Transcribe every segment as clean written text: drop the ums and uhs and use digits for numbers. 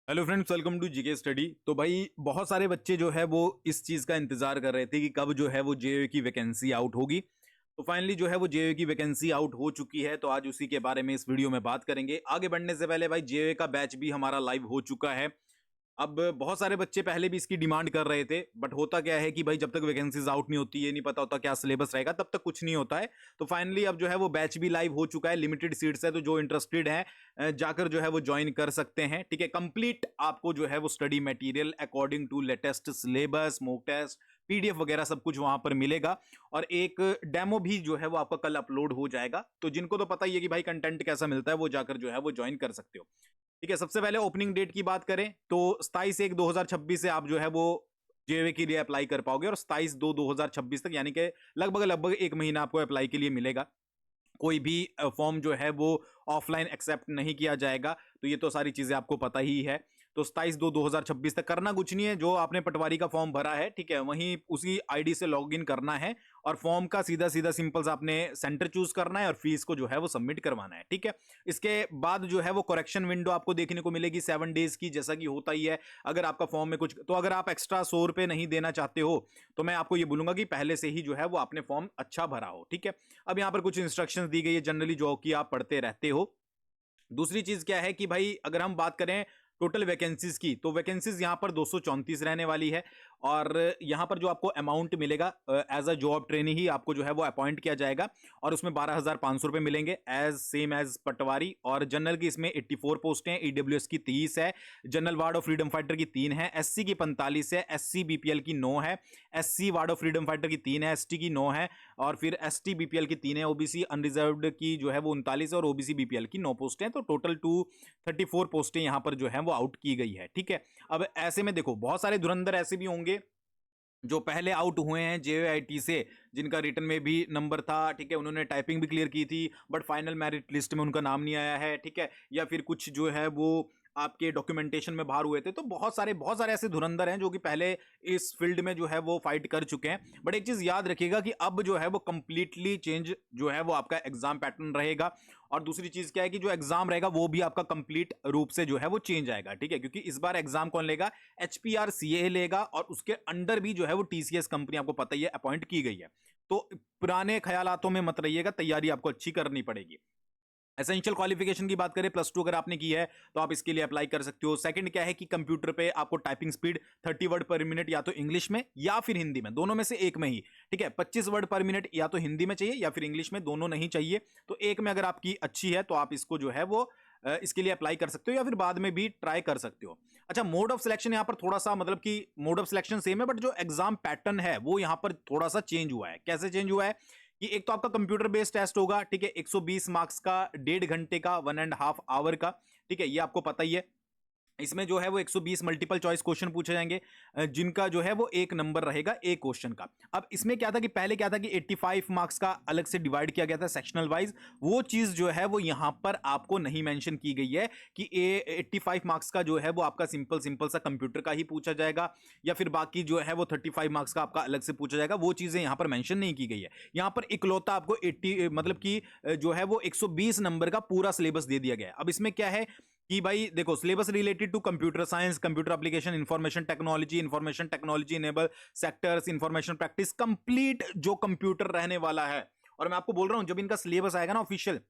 Hello friends, welcome to GK study. तो भाई बहुत सारे बच्चे जो है वो इस चीज़ का इंतजार कर रहे थे कि कब जो है वो जेईई की वैकेंसी आउट होगी। तो फाइनली जो है वो जेईई की वैकेंसी आउट हो चुकी है, तो आज उसी के बारे में इस वीडियो में बात करेंगे। आगे बढ़ने से पहले भाई, जेईई का बैच भी हमारा लाइव हो चुका है। अब बहुत सारे बच्चे पहले भी इसकी डिमांड कर रहे थे, बट होता क्या है कि भाई जब तक वैकेंसीज आउट नहीं होती, ये नहीं पता होता क्या सिलेबस रहेगा, तब तक कुछ नहीं होता है। तो फाइनली अब जो है वो बैच भी लाइव हो चुका है, लिमिटेड सीट्स है, तो जो इंटरेस्टेड है जाकर जो है वो ज्वाइन कर सकते हैं। ठीक है, कंप्लीट आपको जो है वो study material according to latest syllabus, mock test, PDF वगैरह सब कुछ वहां पर मिलेगा। और एक डेमो भी जो है वो आपका कल अपलोड हो जाएगा। तो जिनको तो पता ही है कि भाई कंटेंट कैसा मिलता है, वो जाकर जो है वो ज्वाइन कर सकते हो। ठीक है, सबसे पहले ओपनिंग डेट की बात करें तो 27/1/2026 से आप जो है वो जेईई के लिए अप्लाई कर पाओगे, और 27/2/2026 तक, यानी कि लगभग लगभग एक महीना आपको अप्लाई के लिए मिलेगा। कोई भी फॉर्म जो है वो ऑफलाइन एक्सेप्ट नहीं किया जाएगा। तो ये तो सारी चीजें आपको पता ही है। तो 27/2/2026 तक करना कुछ नहीं है, जो आपने पटवारी का फॉर्म भरा है, ठीक है, वहीं उसी आईडी से लॉगिन करना है, और फॉर्म का सीधा सीधा सिंपल सा आपने सेंटर चूज करना है और फीस को जो है वो सबमिट करवाना है। ठीक है, इसके बाद जो है वो करेक्शन विंडो आपको देखने को मिलेगी 7 डेज की, जैसा कि होता ही है। अगर आपका फॉर्म में कुछ, तो अगर आप एक्स्ट्रा 100 रुपए नहीं देना चाहते हो, तो मैं आपको ये बोलूंगा कि पहले से ही जो है वो आपने फॉर्म अच्छा भरा हो। ठीक है, अब यहाँ पर कुछ इंस्ट्रक्शंस दी गई है जनरली, जो कि आप पढ़ते रहते हो। दूसरी चीज क्या है कि भाई अगर हम बात करें टोटल वैकेंसीज की, तो वैकेंसीज यहां पर 234 रहने वाली है। और यहां पर जो आपको अमाउंट मिलेगा, एज अ जॉब ट्रेनी ही आपको जो है वो अपॉइंट किया जाएगा, और उसमें 12,500 रुपए मिलेंगे, एज सेम एज पटवारी। और जनरल की इसमें 84 पोस्टें हैं, ईडब्ल्यूएस की 30 है, general ward of freedom fighter की 3 है, एससी की 45 है, एससी बीपीएल की 9 है, SC ward of freedom fighter की 3 है, एसटी की 9 है, और फिर एसटी बीपीएल की 3 है, ओबीसी अनरिजर्व्ड की जो है वो 39 है, और ओबीसी बीपीएल की 9 पोस्टें हैं। तो टोटल 234 पोस्टें यहां पर जो है वो आउट की गई है। ठीक है, अब ऐसे में देखो बहुत सारे धुरंधर ऐसे भी होंगे जो पहले आउट हुए हैं जेईआईटी से, जिनका रिटर्न में भी नंबर था। ठीक है, उन्होंने टाइपिंग भी क्लियर की थी, बट फाइनल मेरिट लिस्ट में उनका नाम नहीं आया है। ठीक है, या फिर कुछ जो है वो आपके डॉक्यूमेंटेशन में बाहर हुए थे। तो बहुत सारे ऐसे धुरंधर हैं जो कि पहले इस फील्ड में जो है वो फाइट कर चुके हैं। बट एक चीज याद रखिएगा कि अब जो है वो कंप्लीटली चेंज जो है वो आपका एग्जाम पैटर्न रहेगा। और दूसरी चीज क्या है कि जो एग्जाम रहेगा वो भी आपका कंप्लीट रूप से जो है वो चेंज आएगा। ठीक है, क्योंकि इस बार एग्जाम कौन लेगा? HPRCA लेगा, और उसके अंडर भी जो है वो TCS कंपनी, आपको पता ही है, अपॉइंट की गई है। तो पुराने ख्यालातों में मत रहिएगा, तैयारी आपको अच्छी करनी पड़ेगी। एसेंशियल क्वालिफिकेशन की बात करें, +2 अगर आपने की है तो आप इसके लिए अप्लाई कर सकते हो। सेकंड क्या है कि कंप्यूटर पे आपको टाइपिंग स्पीड 30 वर्ड पर मिनट या तो इंग्लिश में या फिर हिंदी में, दोनों में से एक में ही। ठीक है, 25 वर्ड पर मिनट या तो हिंदी में चाहिए या फिर इंग्लिश में, दोनों नहीं चाहिए। तो एक में अगर आपकी अच्छी है तो आप इसको जो है वो इसके लिए अप्लाई कर सकते हो, या फिर बाद में भी ट्राई कर सकते हो। अच्छा, मोड ऑफ सिलेक्शन यहाँ पर थोड़ा सा, मतलब कि मोड ऑफ सिलेक्शन सेम है, बट जो एग्जाम पैटर्न है वो यहाँ पर थोड़ा सा चेंज हुआ है। कैसे चेंज हुआ है कि एक तो आपका कंप्यूटर बेस्ड टेस्ट होगा। ठीक है, 120 मार्क्स का, 1.5 घंटे का, 1.5 आवर का। ठीक है, ये आपको पता ही है। इसमें जो है वो 120 मल्टीपल चॉइस क्वेश्चन पूछे जाएंगे, जिनका जो है वो एक नंबर रहेगा एक क्वेश्चन का। अब इसमें क्या था कि पहले क्या था कि 85 मार्क्स का अलग से डिवाइड किया गया था सेक्शनल वाइज। वो चीज जो है वो यहां पर आपको नहीं मेंशन की गई है कि 85 मार्क्स का जो है वो आपका सिंपल सिंपल सा कंप्यूटर का ही पूछा जाएगा, या फिर बाकी जो है वो 35 मार्क्स का आपका अलग से पूछा जाएगा। वो चीजें यहां पर मेंशन नहीं की गई है। यहां पर इकलौता आपको 80, मतलब कि जो है वो 120 नंबर का पूरा सिलेबस दे दिया गया है। अब इसमें क्या है कि भाई देखो, syllabus related to computer science, computer application, information technology enable sectors, information practice, complete जो कंप्यूटर रहने वाला है। और मैं आपको बोल रहा हूं, जब इनका सिलेबस आएगा ना ऑफिशियल,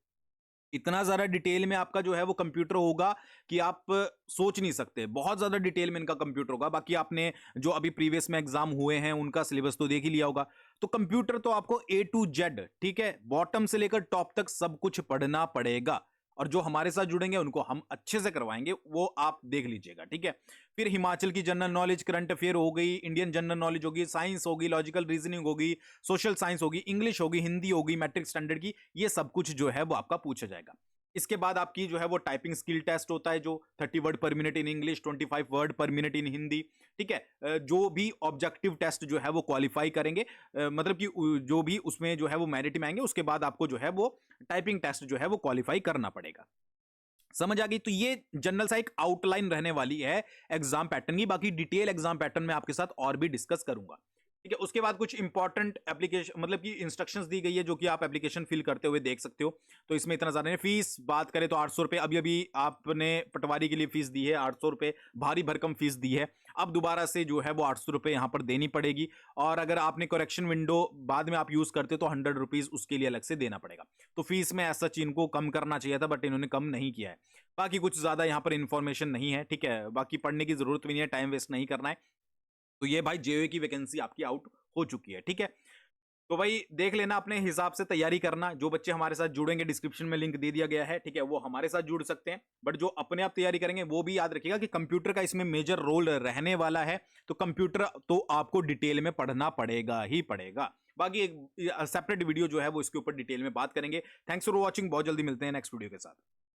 इतना ज्यादा डिटेल में आपका जो है वो कंप्यूटर होगा कि आप सोच नहीं सकते। बहुत ज्यादा डिटेल में इनका कंप्यूटर होगा। बाकी आपने जो अभी प्रीवियस में एग्जाम हुए हैं उनका सिलेबस तो देख ही लिया होगा। तो कंप्यूटर तो आपको A to Z, ठीक है, बॉटम से लेकर टॉप तक सब कुछ पढ़ना पड़ेगा। और जो हमारे साथ जुड़ेंगे उनको हम अच्छे से करवाएंगे, वो आप देख लीजिएगा। ठीक है, फिर हिमाचल की जनरल नॉलेज, करंट अफेयर हो गई, इंडियन जनरल नॉलेज होगी, साइंस होगी, लॉजिकल रीजनिंग होगी, सोशल साइंस होगी, इंग्लिश होगी, हिंदी होगी, मैट्रिक स्टैंडर्ड की, ये सब कुछ जो है वो आपका पूछा जाएगा। इसके बाद आपकी जो है वो टाइपिंग स्किल टेस्ट होता है, जो 30 वर्ड पर मिनट इन इंग्लिश, 25 वर्ड पर मिनट इन हिंदी। ठीक है, जो भी ऑब्जेक्टिव टेस्ट जो है वो क्वालिफाई करेंगे, मतलब कि जो भी उसमें जो है वो मेरिट में आएंगे, उसके बाद आपको जो है वो टाइपिंग टेस्ट जो है वो क्वालिफाई करना पड़ेगा। समझ आ गई? तो ये जनरल सा एक आउटलाइन रहने वाली है एग्जाम पैटर्न की। बाकी डिटेल एग्जाम पैटर्न में आपके साथ और भी डिस्कस करूंगा। ठीक है। उसके बाद कुछ इंपॉर्टेंट एप्लीकेशन मतलब कि इंस्ट्रक्शंस दी गई है जो कि आप एप्लीकेशन फिल करते हुए देख सकते हो। तो इसमें इतना ज्यादा नहीं। फीस बात करें तो 800 रुपए अभी अभी आपने पटवारी के लिए फीस दी है, 800 रुपए भारी भरकम फीस दी है। अब दोबारा से जो है वो 800 रुपए यहाँ पर देनी पड़ेगी। और अगर आपने करेक्शन विंडो बाद में आप यूज करते हो तो 100 रुपीज उसके लिए अलग से देना पड़ेगा। तो फीस में ऐसा चीज इनको कम करना चाहिए था, बट इन्होंने कम नहीं किया है। बाकी कुछ ज्यादा यहाँ पर इंफॉर्मेशन नहीं है, ठीक है। बाकी पढ़ने की जरूरत भी नहीं है, टाइम वेस्ट नहीं करना है। तो ये भाई जेओए की वैकेंसी आपकी आउट हो चुकी है, ठीक है। तो भाई देख लेना, अपने हिसाब से तैयारी करना। जो बच्चे हमारे साथ जुड़ेंगे, डिस्क्रिप्शन में लिंक दे दिया गया है, ठीक है, वो हमारे साथ जुड़ सकते हैं। बट जो अपने आप तैयारी करेंगे वो भी याद रखिएगा कि कंप्यूटर का इसमें मेजर रोल रहने वाला है। तो कंप्यूटर तो आपको डिटेल में पढ़ना पड़ेगा ही पड़ेगा। बाकी एक सेपरेट वीडियो जो है वो इसके ऊपर डिटेल में बात करेंगे। थैंक्स फॉर वॉचिंग, बहुत जल्दी मिलते हैं नेक्स्ट वीडियो के साथ।